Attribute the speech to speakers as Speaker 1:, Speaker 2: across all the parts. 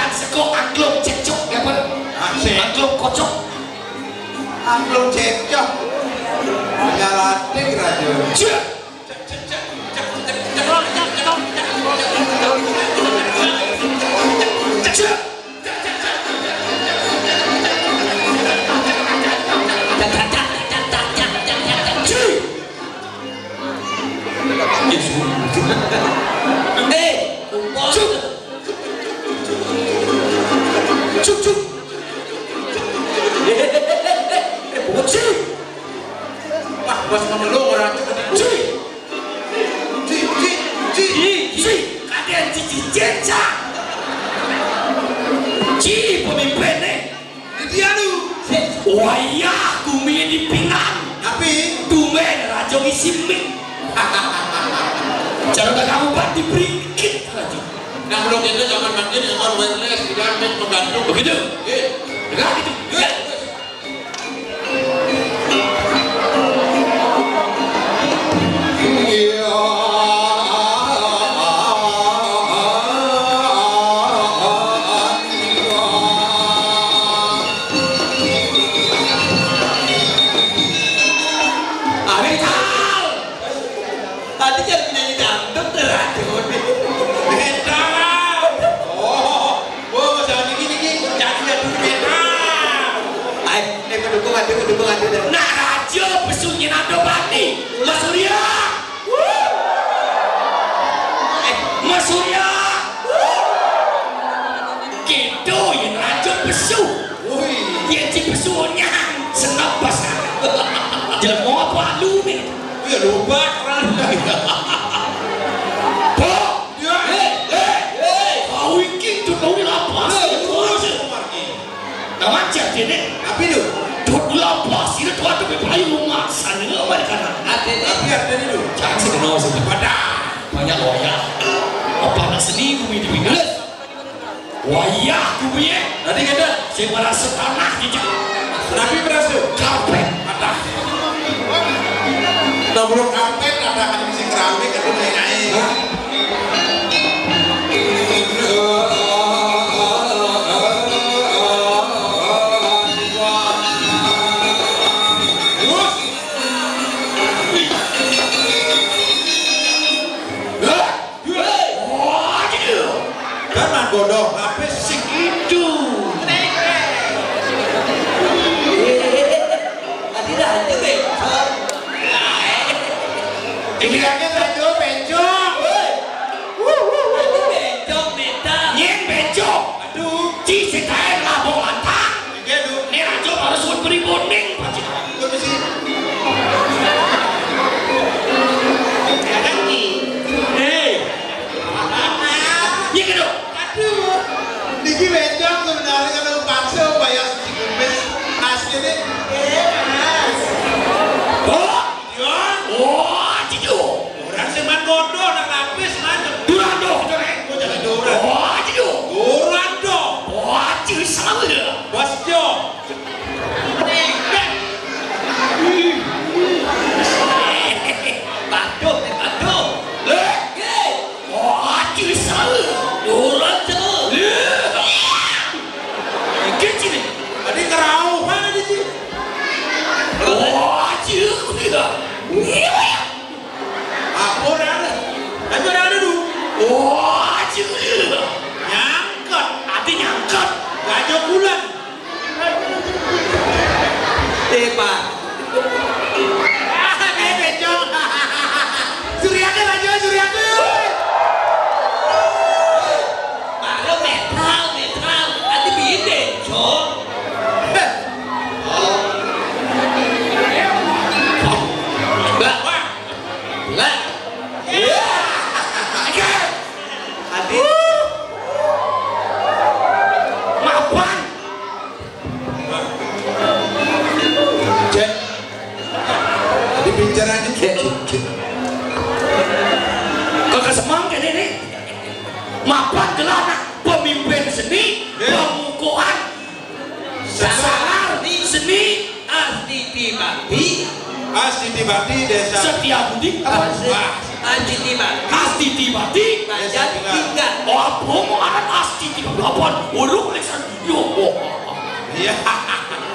Speaker 1: Panggilan seko angklung cecok ya Pak. Angklung kocok.
Speaker 2: Angklung cecok. Nyalating radio.
Speaker 3: Bos memeluk orang
Speaker 1: kalian cici cecak ci pemimpinnya
Speaker 2: dia lu
Speaker 1: wayah kumi di pinggan
Speaker 2: tapi
Speaker 1: tumen rajo isi mik jangan kamu bantu berikit rajo
Speaker 3: nah belum itu jangan makin jangan wireless jangan menggantung
Speaker 1: begitu dengar gitu nah rajo besunya nado bati Mas Surya Mas Surya gitu yang rajo besu yang ci besunya senap pas jangan mau apa lu nih
Speaker 2: ya lupa
Speaker 1: kau ingin tuh kau di lapas nah macam ini
Speaker 2: tapi lu
Speaker 1: lapas ini tuh ada beberapa rumah sana mereka
Speaker 2: tapi ada dulu
Speaker 1: jangan sekenal sepada banyak wayah apa nak seni bumi di pinggir wayah bumi
Speaker 2: nanti kita
Speaker 1: saya merasa tanah hijau
Speaker 2: tapi berasa
Speaker 1: karpet
Speaker 2: ada nomor karpet ada kan bisa keramik itu naik bodoh apa sih itu
Speaker 1: tidak ada
Speaker 2: bilangnya bencong bencong
Speaker 1: bencong beta yang bencong
Speaker 2: aduh
Speaker 1: ci setain labong antang ini rajo harus beri bonding pasti ya gitu
Speaker 2: Niki bencong sebenarnya kalau paksa bayar suci kumis aslinya orang seman bodoh nak lapis macam
Speaker 1: durando
Speaker 2: jangan durang
Speaker 1: durando wajib sama
Speaker 2: bos Jo
Speaker 1: Bado wajib sama durando gini
Speaker 2: tadi kerau mana di sini
Speaker 1: wajib tidak
Speaker 2: aku ada dulu
Speaker 1: wajib
Speaker 2: nyangkut
Speaker 1: hati nyangkut
Speaker 2: gajah bulan
Speaker 1: Pak
Speaker 2: bencong Suryaku aja Suryaku
Speaker 1: baru netral hati bide cok Kakak semangka ini mapan gelana pemimpin seni pemukuan sasaran seni
Speaker 2: Astiti Bati desa
Speaker 1: Setia Budi
Speaker 2: Astiti
Speaker 1: Astiti Bati
Speaker 2: desa tinggal
Speaker 1: apa mau anak asti tiga pelabuhan ulung lesan yo
Speaker 2: Iya.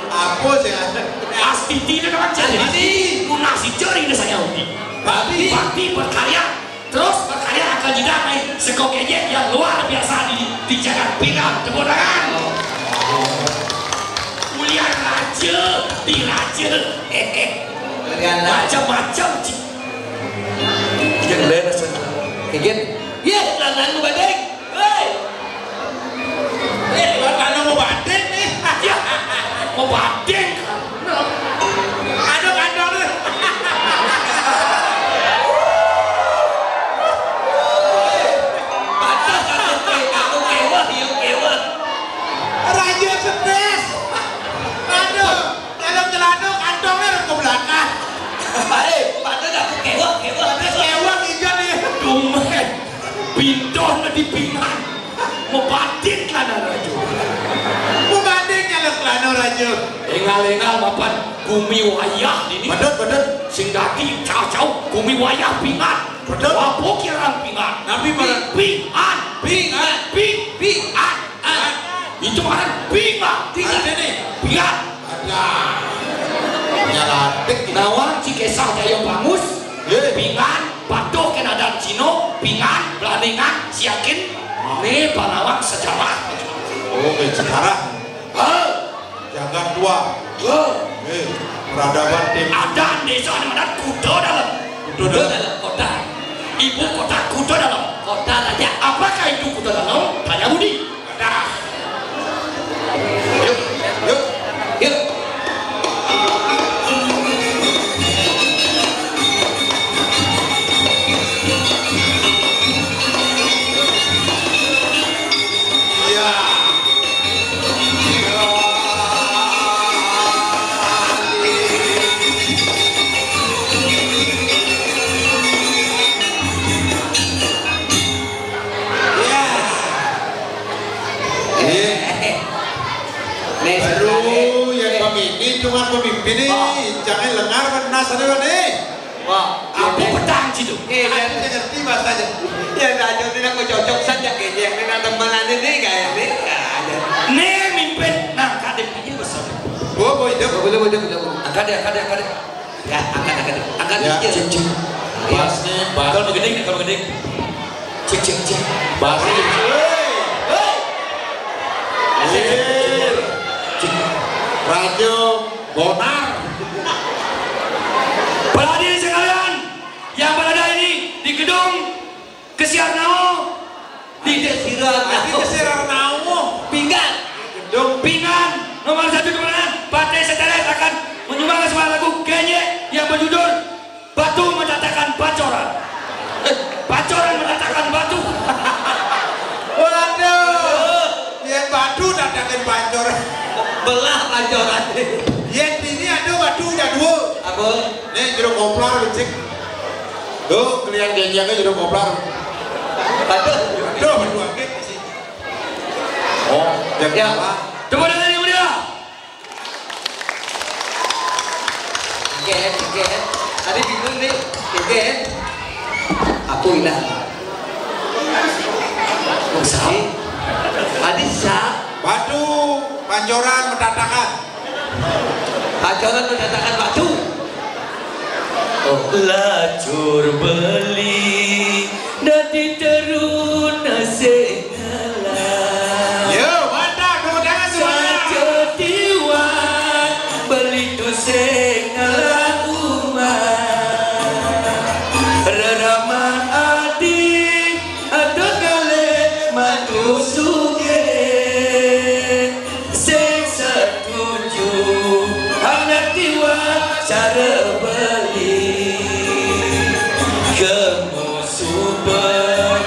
Speaker 2: Apa sih?
Speaker 1: asti tidak akan jadi lunasi jari ini saya undi bakti berkarya terus berkarya akan didamai sekokenya yang luar biasa di jalan pinang kemudahan mulia raja di raja macam-macam
Speaker 4: Jangan lain asal kaget.
Speaker 1: ya lanan lu badeng
Speaker 2: Karena mau banding nih.
Speaker 1: ya mau badeng
Speaker 2: Aduh kandang nih.
Speaker 1: aku kewah dia kewah
Speaker 2: Raja stres. Aduh, dalam celana kantongnya ke belakang.
Speaker 1: padahal aku kewah
Speaker 2: Kewang hijau nih.
Speaker 1: dumen pindah na di pingan mau badeng lah raja
Speaker 2: Mau banding nyalek celana Raja.
Speaker 1: engal-engal mapan bumi wayah ini
Speaker 2: Bener.
Speaker 1: sing daki cau-cau bumi wayah pingan
Speaker 2: Betul.
Speaker 1: apa kirang pingan
Speaker 2: Nabi mana?
Speaker 1: pingan itu mana pingan
Speaker 2: Ada nih.
Speaker 1: pingan
Speaker 2: Ada. Nyalatik.
Speaker 1: nawang cikesah jaya bangus pingan patuh kena dan cino pingan belandingan siakin ini panawang sejarah
Speaker 2: Oh, sekarang jaga tua. Peradaban tim.
Speaker 1: ada desa di mana kudo dalam kota ibu kota kudo dalam kota raja apakah itu kudo dalam tanya Budi ada
Speaker 2: Yuk. Iya. Aduh, yang pemimpin cuma pemimpin nih, jangan lengar benas ada nih.
Speaker 1: apa pedang situ
Speaker 2: Aku ngerti bahasanya.
Speaker 4: Ya Raja tidak mau cocok saja kayaknya yang dengan teman ini kayak ini.
Speaker 1: nih mimpin nah kadep aja besar
Speaker 2: Oh, itu.
Speaker 4: Boleh. Angkat dia. Ya, angkat
Speaker 2: Ya.
Speaker 4: dia.
Speaker 1: cek
Speaker 3: Basnya, bas.
Speaker 1: kalau begini cek
Speaker 3: Basnya.
Speaker 2: Rajo Bonar.
Speaker 1: para hadirin sekalian yang berada ini di gedung Kesiarnao di
Speaker 2: Nanti keserar nawo.
Speaker 1: Pinggan
Speaker 2: Gedung.
Speaker 1: Pingan nomor 1 kemenangan Partai Seteles akan menyumbangkan sebuah lagu genye yang berjudul Batu Mendatangkan Bacoran. Bacoran mendatangkan batu.
Speaker 2: Waduh. Yang batu datangin pancor.
Speaker 4: Belah pancoran.
Speaker 2: Yang ini ada batu udah dua.
Speaker 4: Apa?
Speaker 2: Nih jeruk koplar becik. Tuh kalian genjangnya jeruk koplar.
Speaker 4: Betul.
Speaker 2: Tuh berdua ke sih. Oh,
Speaker 4: Ya.
Speaker 2: jangan.
Speaker 1: Tepuk tangan yang mulia.
Speaker 4: Tiket. Tadi bingung nih. Tiket. Aku hilang.
Speaker 1: Usaha.
Speaker 4: Tadi sah.
Speaker 2: Batu pancoran mendatangkan.
Speaker 4: Pancoran mendatangkan batu.
Speaker 1: Lacur beli nanti terun segala.
Speaker 2: Yo, mantap, tepuk tangan semuanya.
Speaker 1: Sejatiwan beli tu segala umat. Reraman adik ada kale matu suge. Sing setuju hangat tiwa cara beli. Kamu super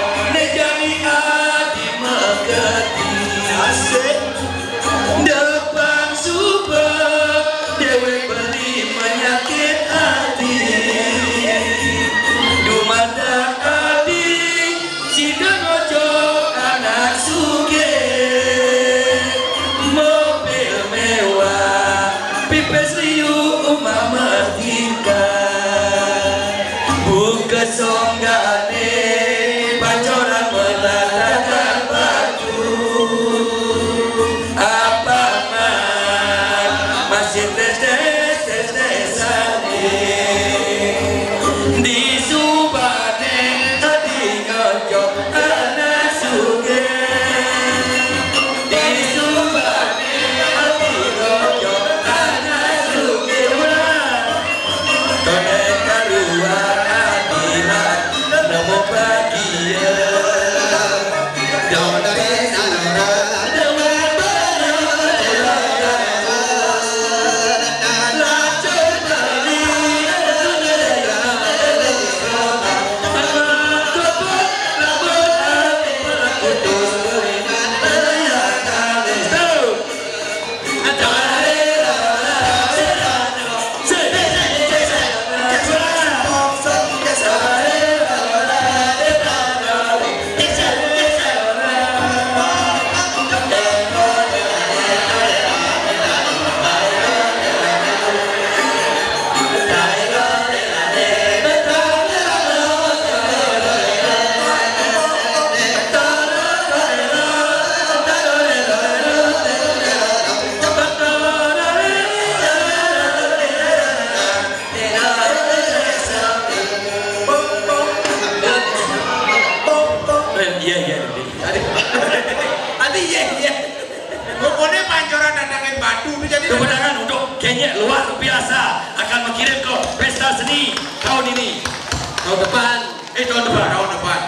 Speaker 4: Iya.
Speaker 2: Pokoknya pancoran datangin batu jadi
Speaker 1: Kemenangan untuk Kenyek luar biasa akan mengirim ke pesta seni tahun ini.
Speaker 4: Tahun depan.
Speaker 1: Tahun depan.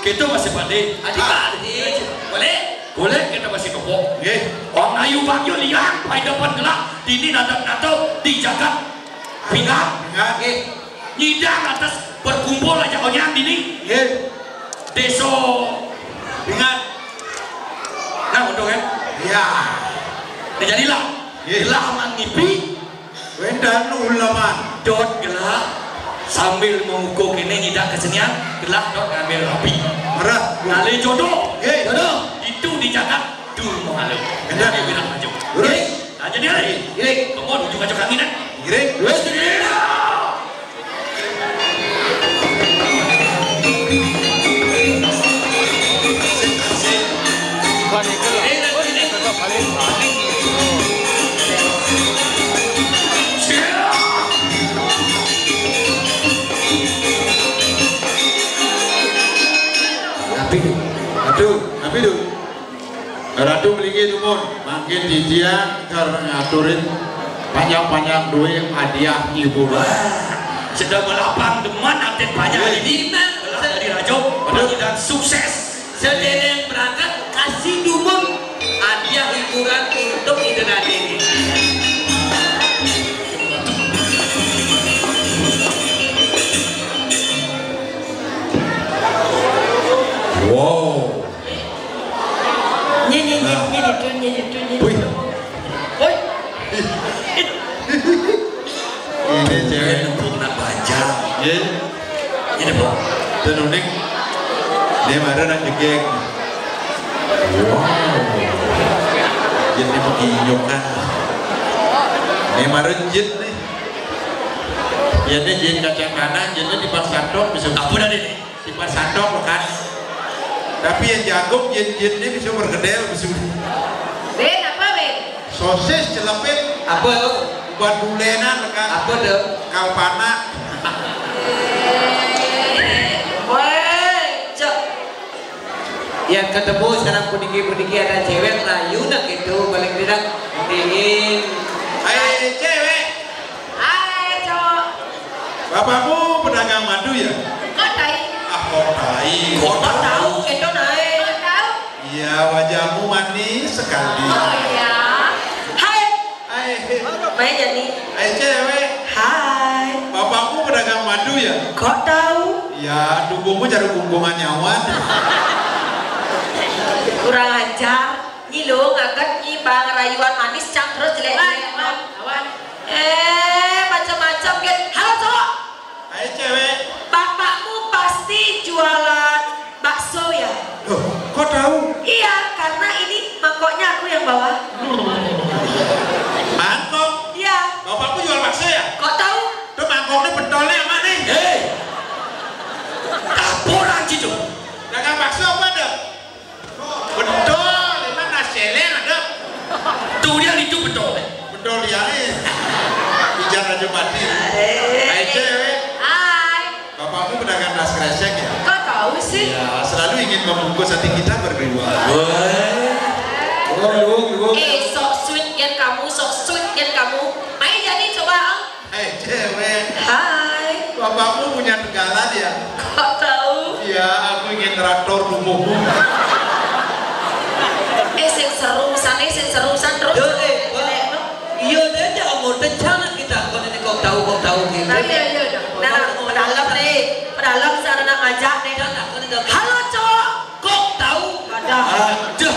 Speaker 1: Kita masih pandai.
Speaker 4: Adik-adik. Boleh?
Speaker 1: Boleh kita masih kepok. Orang ayu bagyo liang pai dapat gelak. Dini natap-natap dijaga pinggang. Nyidang atas berkumpul aja onyang dini. Deso pingat. Nah untuk kan?
Speaker 2: Ya.
Speaker 1: Jadilah. Gelah mangipi.
Speaker 2: Wendan ulaman.
Speaker 1: Dot gelah. Sambil mengukur ini nyidang kesenian. Gelah dot ngambil api.
Speaker 2: Merah.
Speaker 1: Ngali jodoh.
Speaker 2: Jodoh.
Speaker 1: Itu dijaga dulu malu.
Speaker 2: Benar.
Speaker 1: Dia bilang maju. Nah jadi lagi. Kamu juga cocok angin kan? Dua sendiri.
Speaker 2: Aduh, Ratu melingi tumun, makin didiang karena ngaturin panjang-panjang duit hadiah hiburan.
Speaker 1: Sedang melapang deman atlet banyak ini. Dari Rajo, dan sukses.
Speaker 4: Sedereng berangkat kasih dumun hadiah hiburan untuk Idul ini.
Speaker 2: Wow. Ini cewek
Speaker 1: Untuk nak baca.
Speaker 2: ini bu, tenunik dia marah nak jegeng. Wow. Jadi begini kan. Ini marah jin nih. Jadi jin kacang kanan, jadi di pas sandok bisa.
Speaker 1: Apa dah ini?
Speaker 2: Di pas sandok kan. Tapi yang jagung jin ini bisa bergedel bisa.
Speaker 5: Ben apa Ben?
Speaker 2: Sosis celepin
Speaker 4: Apa itu?
Speaker 2: Buat bulenan kan.
Speaker 4: Apa itu?
Speaker 2: Kalpana.
Speaker 4: Weh, cok. Yang ketemu sekarang puniki ada cewek layu nak gitu, paling tidak dingin.
Speaker 2: Hai cewek.
Speaker 5: Hai, cowok.
Speaker 2: Bapakmu pedagang madu ya?
Speaker 5: Kok tai?
Speaker 2: Ah kok tai.
Speaker 4: Kok tahu itu naik?
Speaker 5: Kok tahu?
Speaker 2: Iya wajahmu manis sekali.
Speaker 5: Oh iya. Hai.
Speaker 2: Hai.
Speaker 5: Main jadi.
Speaker 2: Hai cewek.
Speaker 5: Hai.
Speaker 2: Bapakmu pedagang madu ya?
Speaker 5: Kok tahu?
Speaker 2: Ya dukungmu cari gunggungan nyawan.
Speaker 5: Kurang ajar. Nyi lo ngaget nyi bang rayuan manis cang terus jelek. Awan. Macam-macam kan. Halo cowok.
Speaker 2: Hai cewek.
Speaker 5: Bapakmu pasti jualan bakso ya?
Speaker 2: Loh, kok tahu?
Speaker 5: Iya, karena ini mangkoknya aku yang bawa.
Speaker 2: Mangkok?
Speaker 5: Iya.
Speaker 2: Bapakmu jual bakso ya?
Speaker 5: Kok tahu?
Speaker 2: Tuh mangkoknya pentolnya apa nih?
Speaker 1: Hei, taporan gitu.
Speaker 2: Dagang bakso apa ada? Betul, emang naseleng ada.
Speaker 1: Tuh dia itu betul.
Speaker 2: Betul ya nih. Bicara aja mati. Hai cewek.
Speaker 5: Hai.
Speaker 2: Bapakmu pedagang tas kresek ya?
Speaker 5: Kok tahu sih?
Speaker 2: Ya, selalu ingin membungkus hati kita berdua.
Speaker 5: Sok sweet kan kamu, sok sweet kan kamu. Main jadi coba.
Speaker 2: Hai cewek.
Speaker 5: Hai.
Speaker 2: Bapakmu punya tegalan ya?
Speaker 5: Kok tahu?
Speaker 2: Iya, aku ingin traktor rumahmu.
Speaker 5: Sing serusan terus.
Speaker 4: Iya deh, jangan mau jangan kita kalau ini kau tahu gitu.
Speaker 5: Nah, pedalem sana nak ngajak nih. Halo cowok.
Speaker 4: Kok tahu?
Speaker 5: Ada.
Speaker 4: Aduh.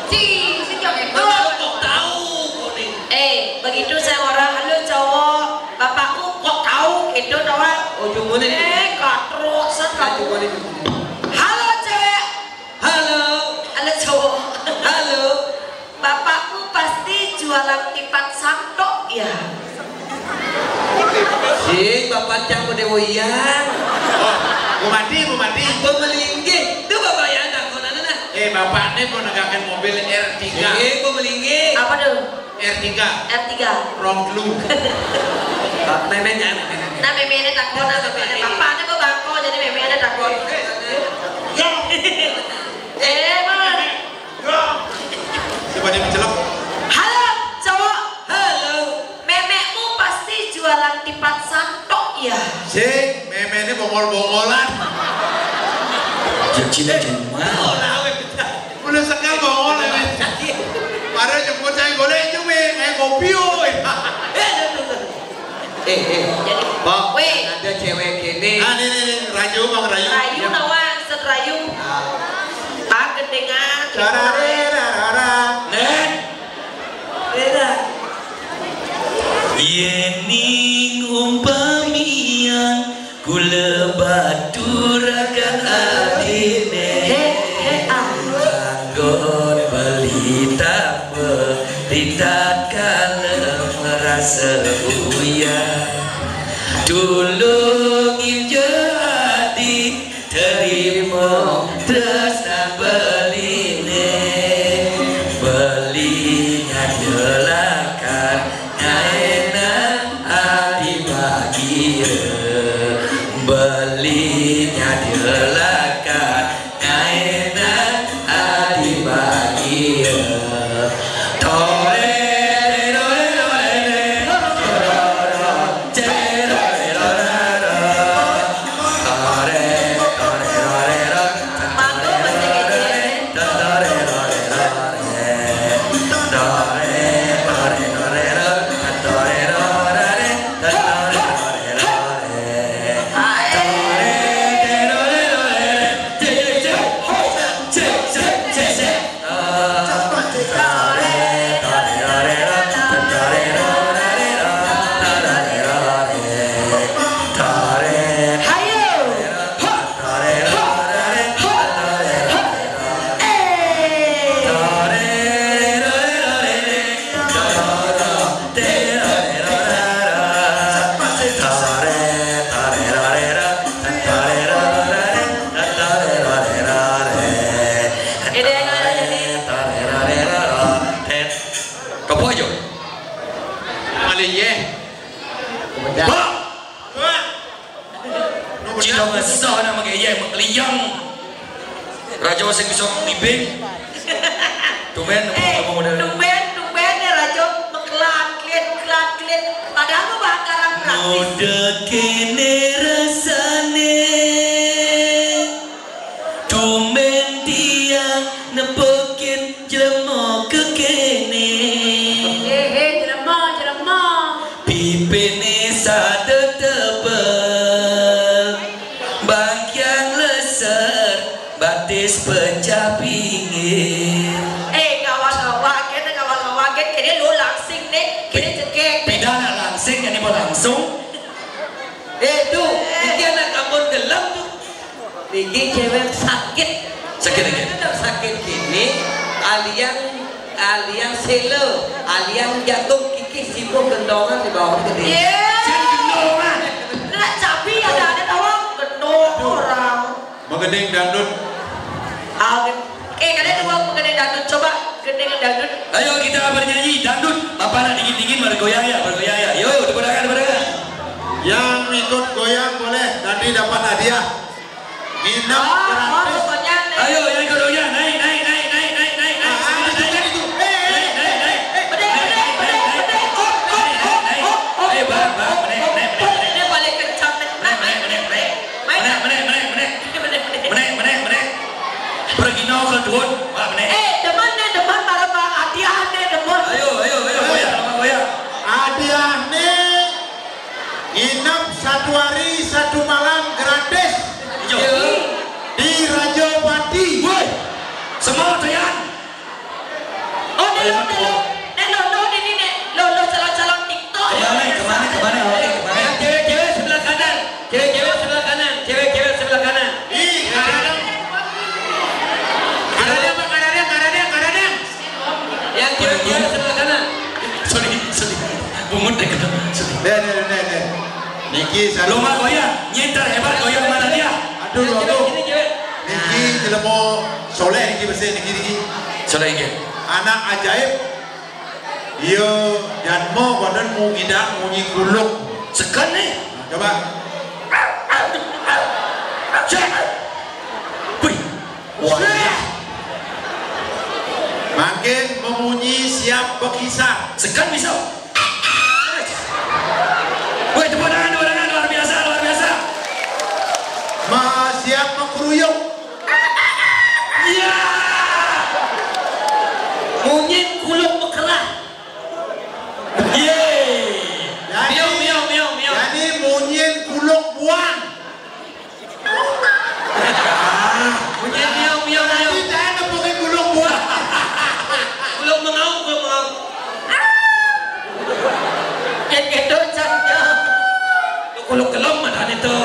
Speaker 5: Si jom itu.
Speaker 4: Kok tahu kau nih?
Speaker 5: Begitu saya orang halo cowok. Bapakku kok tahu gitu doang.
Speaker 4: Ujung mana nih?
Speaker 5: Katrok sekali. Halo cewek.
Speaker 4: Halo.
Speaker 5: Halo cowok.
Speaker 4: Halo.
Speaker 5: Bapakku pasti jualan tipat santok ya.
Speaker 4: Si bapak cang udah woyan.
Speaker 2: Oh, Bu Mati.
Speaker 4: Pemelinggi. Itu bapak yang tak kau nana.
Speaker 2: Bapaknya mau negangkan mobil R3.
Speaker 4: Pemelinggi.
Speaker 5: Apa tuh?
Speaker 2: R3.
Speaker 5: R3.
Speaker 2: Ronglu.
Speaker 4: Memenya.
Speaker 5: Nah memenya takut, nah memenya bapaknya kok bangko jadi memenya takut. Man.
Speaker 2: Coba dia mencelok.
Speaker 5: Halo cowok.
Speaker 4: Halo.
Speaker 5: Memekmu pasti jualan tipat santok ya.
Speaker 2: Sing, meme ini bongol-bongolan.
Speaker 1: Cina cuma.
Speaker 2: Udah sekal bongol ya. Padahal jemput saya golek cumi, kopi
Speaker 5: Jadi,
Speaker 4: Bang,
Speaker 5: weh.
Speaker 4: ada cewek gini.
Speaker 2: Nih, Rayu, Bang Rayu.
Speaker 5: Rayu nawan, set Rayu. Pak gendengan.
Speaker 2: Rarararara.
Speaker 1: Nen,
Speaker 4: Beda.
Speaker 1: yening umpamian kula baturakan adine. Anggon belita beritakan merasa uya. Tulungin jadi terima tresna beline. Belinya jelakan enak adi bahagia. Belinya jelakan enak adi bahagia. Pak. Cina ngesah nama gaya mengeliyang. Raja sing bisa ngibing. Tumben ngomong modal.
Speaker 5: Tumben ya Raja mengkelat-kelit. Padahal lu bakaran praktis.
Speaker 1: Mode kene rasane. Tumben tiang nepokin jelema kekene.
Speaker 5: Jelema.
Speaker 1: Pipene sadar tebel. Bangkyang leser batis pecah pinggir.
Speaker 5: Kawan kini lu langsing deh, kini cekek.
Speaker 1: Pidana langsing yang mau langsung.
Speaker 4: Tuh, ini anak kampung gelap tuh. Ini cewek sakit.
Speaker 1: Sakit lagi.
Speaker 4: Sakit gini, alian selo, alian jatuh kiki sibuk gendongan di bawah gede.
Speaker 1: Jangan gendongan.
Speaker 5: Nak capi ada tawang gendong orang.
Speaker 2: Mengending dangdut.
Speaker 5: Kadang dua mengenai dangdut, coba gendeng dangdut.
Speaker 1: Ayo kita bernyanyi dangdut. Bapak nak dingin-dingin bergoyang ya. Yo, diperdakan.
Speaker 2: Yang ikut goyang boleh, nanti dapat hadiah. Nginep gratis.
Speaker 1: Ayo yang ikut goyang, naik. Ayo bang,
Speaker 5: Dia balik kencang.
Speaker 1: menek. Pergi no ke duun, malah menek.
Speaker 5: Deman para hadiah deman.
Speaker 1: Ayo, goyang.
Speaker 2: Hadiah nih. Nginep 1 hari 1 malam gratis. Di Raja Pati.
Speaker 1: Woi, semua doyan.
Speaker 5: Oh, Lolo ini calon TikTok.
Speaker 1: Kemana?
Speaker 4: Cewek sebelah kanan. Cewek sebelah kanan. Kanan. Yang cewek sebelah kanan.
Speaker 1: Sorry. Bungut deh ketemu.
Speaker 2: Deh. Niki satu.
Speaker 1: Lomba goyang, nyetar hebat goyang mana dia?
Speaker 2: Aduh.
Speaker 4: Ini cewek.
Speaker 2: Niki jelemo soleh niki bersih niki.
Speaker 1: Soleh ini.
Speaker 2: Anak ajaib. Iyo janmo badan mau ngidang mau nyikuluk.
Speaker 1: Sekan nih.
Speaker 2: Coba.
Speaker 1: Cek. Wih. Wah.
Speaker 2: Makin memunyi siap berkisah.
Speaker 1: Sekan bisa. Wih, tepuk tangan luar biasa.
Speaker 2: Siap mengeruyuk.
Speaker 1: Ya.
Speaker 4: Monyet kuluk bekerah.
Speaker 1: Miau.
Speaker 2: Jadi monyet kuluk buang.
Speaker 4: Monyet miau.
Speaker 2: Kita ada pakai kuluk buang.
Speaker 4: Kuluk mengaum.
Speaker 5: Gitu saja.
Speaker 1: Kuluk kelom mana itu?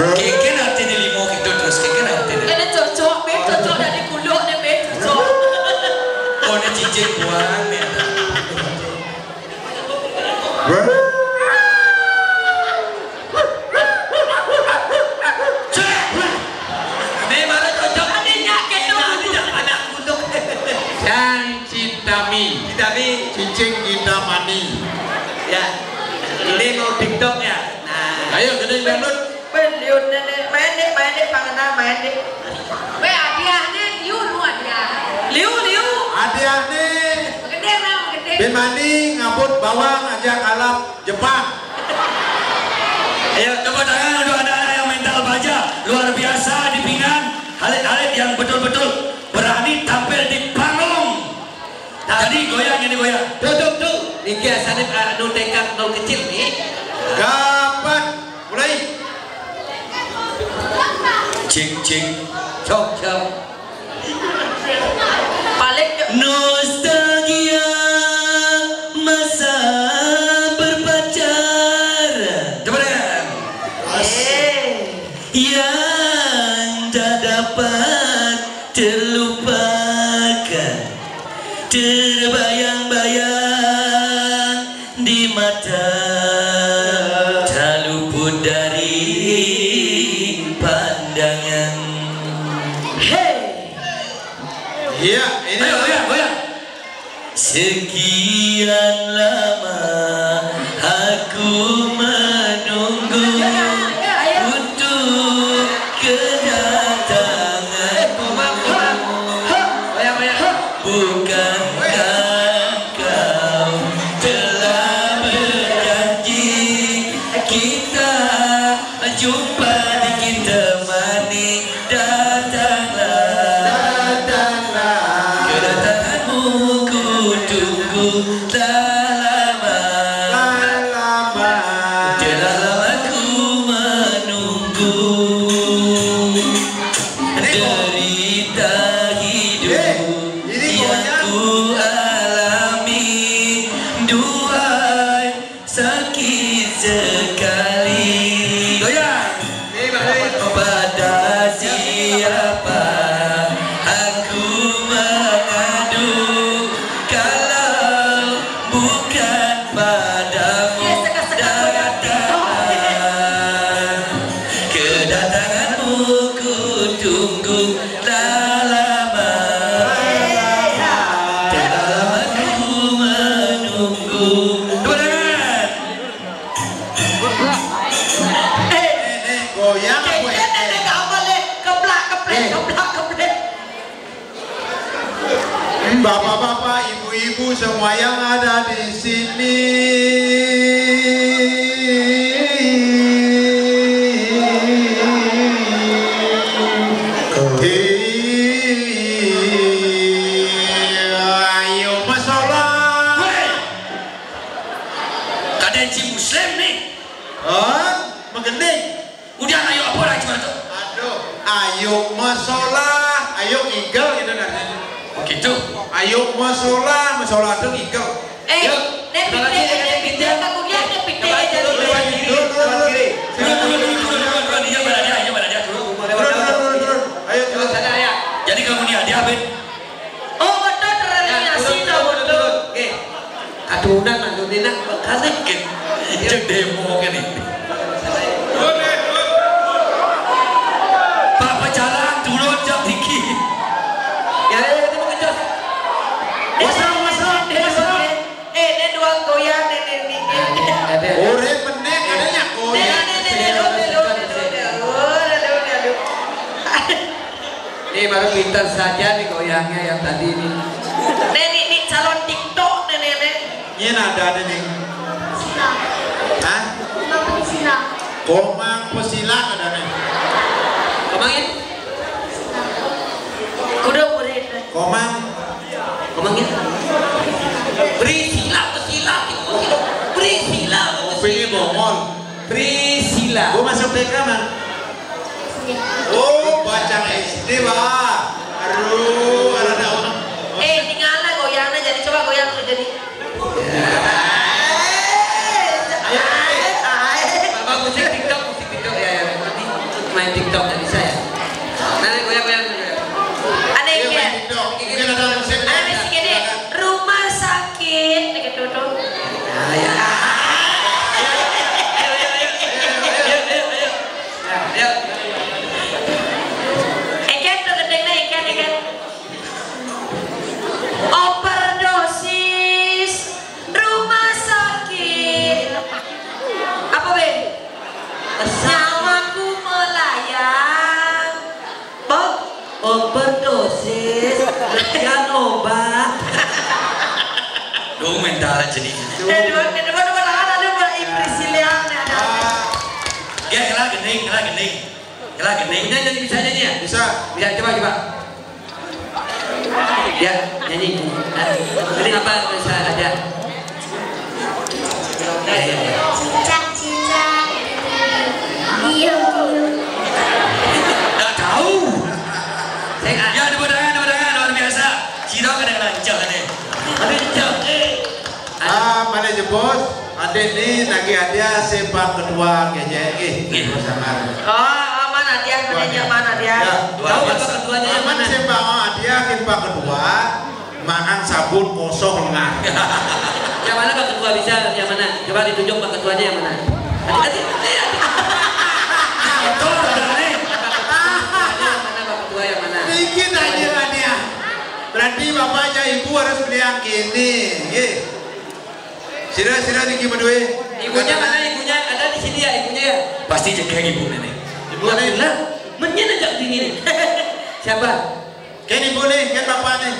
Speaker 1: Keken artinya limo gitu terus keken artinya.
Speaker 5: Ini cocok dari kuluk nih cocok.
Speaker 1: Oh, ini cincin buang nih.
Speaker 4: Memang cocok.
Speaker 5: Adanya gitu.
Speaker 4: Anak kuluk.
Speaker 2: Dan cintami. Cincin kita mani.
Speaker 4: Ya, ini mau TikTok ya. Nah,
Speaker 2: Ayo gede dangdut.
Speaker 5: Beliun nenek main deh panganan main deh. Weh hadiahnya Liu.
Speaker 2: Hadiah nih.
Speaker 5: Gede.
Speaker 2: Ben mandi ngabut bawang ajak alam Jepang.
Speaker 1: Ayo tepuk tangan untuk anak-anak yang mental baja luar biasa di pinggan. Halit yang betul-betul berani tampil di panggung. Jadi goyang.
Speaker 4: tuh. Niki asalnya anu tekad nol kecil nih.
Speaker 2: Kapan? Mulai.
Speaker 1: Cing.
Speaker 4: Cok.
Speaker 5: Balik
Speaker 1: Nostalgia masa berpacar. Coba dengar. Yang tak dapat terlupakan, terbayang-bayang di mata, tak luput dari pandangan.
Speaker 2: Iya, ini.
Speaker 1: Ayo. Sekian lama aku sakit sekali. Goyang. Pada siapa aku mengadu kalau bukan padamu datang. Kedatanganmu ku tunggu lama. Telah aku menunggu.
Speaker 2: Goyang apa ya? Bapak-bapak, ibu-ibu semua yang ada di sini. Ayo masalah.
Speaker 1: Kadensi Muslim nih.
Speaker 2: Mengening.
Speaker 1: Udah ayo apa lagi mana tuh?
Speaker 2: Aduh, ayo masalah, ayo igel gitu kan.
Speaker 1: Gitu.
Speaker 2: Ayo masalah tuh igel.
Speaker 1: Jadi kamu nih ada apa?
Speaker 5: Oh betul terrealisasi betul.
Speaker 4: Adunan adunan kasih
Speaker 1: Cek demo kan ini. Papa jalan turun jam tinggi.
Speaker 4: ya ketemu kejot
Speaker 5: Masang. Ini dua goyang ini.
Speaker 2: Ore menek adanya goyang.
Speaker 4: ini baru pintar saja nih goyangnya yang tadi ini.
Speaker 5: Nenek calon TikTok nenek.
Speaker 2: Ini ada nih. Hah? Komang pesilat ada nih.
Speaker 4: Komangin
Speaker 5: Kudu murid.
Speaker 2: Komang.
Speaker 4: komangin beri sila beri sila
Speaker 2: Pilih bongol.
Speaker 4: beri sila
Speaker 2: Gua masuk TK mah. Oh, bacang SD bah. Aduh, ada daun.
Speaker 5: Tinggalnya goyangnya jadi coba goyang jadi.
Speaker 4: Bapak musik TikTok ya nanti main TikTok jadi saya nanti goyang
Speaker 5: Ada yang kayak
Speaker 2: Mungkin ada musik.
Speaker 5: ada sih gini rumah sakit gitu tuh.
Speaker 4: ya
Speaker 5: Ikan tuh gedengnya ikan. Overdosis rumah sakit. Apa Ben? Nyawaku melayang. Bok.
Speaker 4: overdosis yang obat
Speaker 1: Duh mental jadi.
Speaker 5: Dua ada mbak Ibrisilean ada.
Speaker 1: Ya kelah gening.
Speaker 4: punya jadi bisa nyanyi ya
Speaker 2: Bisa.
Speaker 4: bisa coba ya nyanyi ini apa bisa aja
Speaker 6: Cicak-cicak diam-diam.
Speaker 1: Nggak tahu.
Speaker 4: saya
Speaker 1: Ya ada badangan luar biasa. Ciro kadang lancar nih.
Speaker 2: Mana jebos? Ada nih nagi ada sepak kedua kayaknya. Sama.
Speaker 5: Oh mana dia kerjanya mana dia?
Speaker 4: tahu apa ketuanya yang
Speaker 2: Aman
Speaker 4: mana
Speaker 2: sepak dia sepak kedua. Makan sabun kosong lengah.
Speaker 4: yang mana pak ketua bisa yang mana coba ditunjuk pak ketuanya yang mana hati
Speaker 1: Betul nih.
Speaker 4: mana pak ketua yang mana
Speaker 2: Dikit aja dia. Berarti bapaknya ibu harus beli yang kini. Sira Niki berdua.
Speaker 4: ibunya mana ibunya ada di sini ya ibunya ya
Speaker 1: Pasti jaga ibu nenek.
Speaker 2: Ibu ada yang
Speaker 4: lah menyenangkan dini siapa
Speaker 2: Ken ibu nih, Ken bapak nih.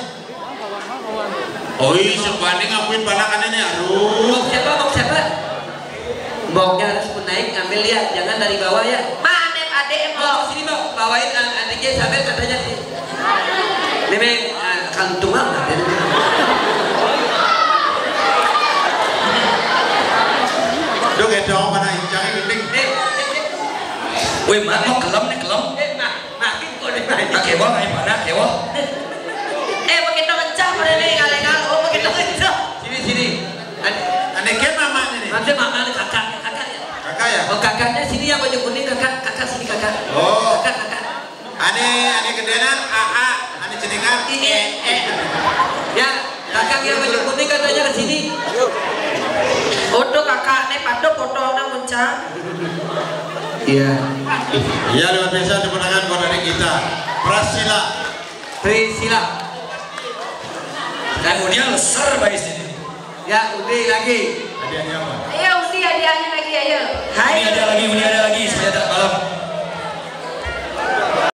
Speaker 2: Oh iya, sebanding ngakuin balakan ini. Aduh.
Speaker 4: Mau siapa boknya harus naik ambil lihat jangan dari bawah ya
Speaker 5: Mana adek
Speaker 4: mau
Speaker 5: mau?
Speaker 4: sini mau bawain adiknya sampai katanya sih memang kantungan
Speaker 2: Duh, gedong mana incangnya gending.
Speaker 1: Weh, mau kelem nih kelem.
Speaker 4: makin kok di mana
Speaker 1: Kewa ngai mana kewa?
Speaker 5: Begitu kencang pada nih kalian oh begitu kencang.
Speaker 4: sini
Speaker 2: Aneh Ken mamanya nih.
Speaker 4: nanti mama
Speaker 2: Ane gedena AA, ane jenengan
Speaker 4: Ya, kakak yang baju putih katanya ke sini.
Speaker 5: Foto kakak nih pada foto na munca.
Speaker 4: Iya.
Speaker 2: Iya, luar biasa tepuk tangan buat adik kita. Prasila.
Speaker 4: Priscila.
Speaker 1: Kemudian leser baik sini.
Speaker 4: Ya, udah lagi.
Speaker 2: Hadiahnya apa?
Speaker 5: Ayo usi hadiahnya lagi ayo.
Speaker 1: Ini ada lagi supaya tak malam.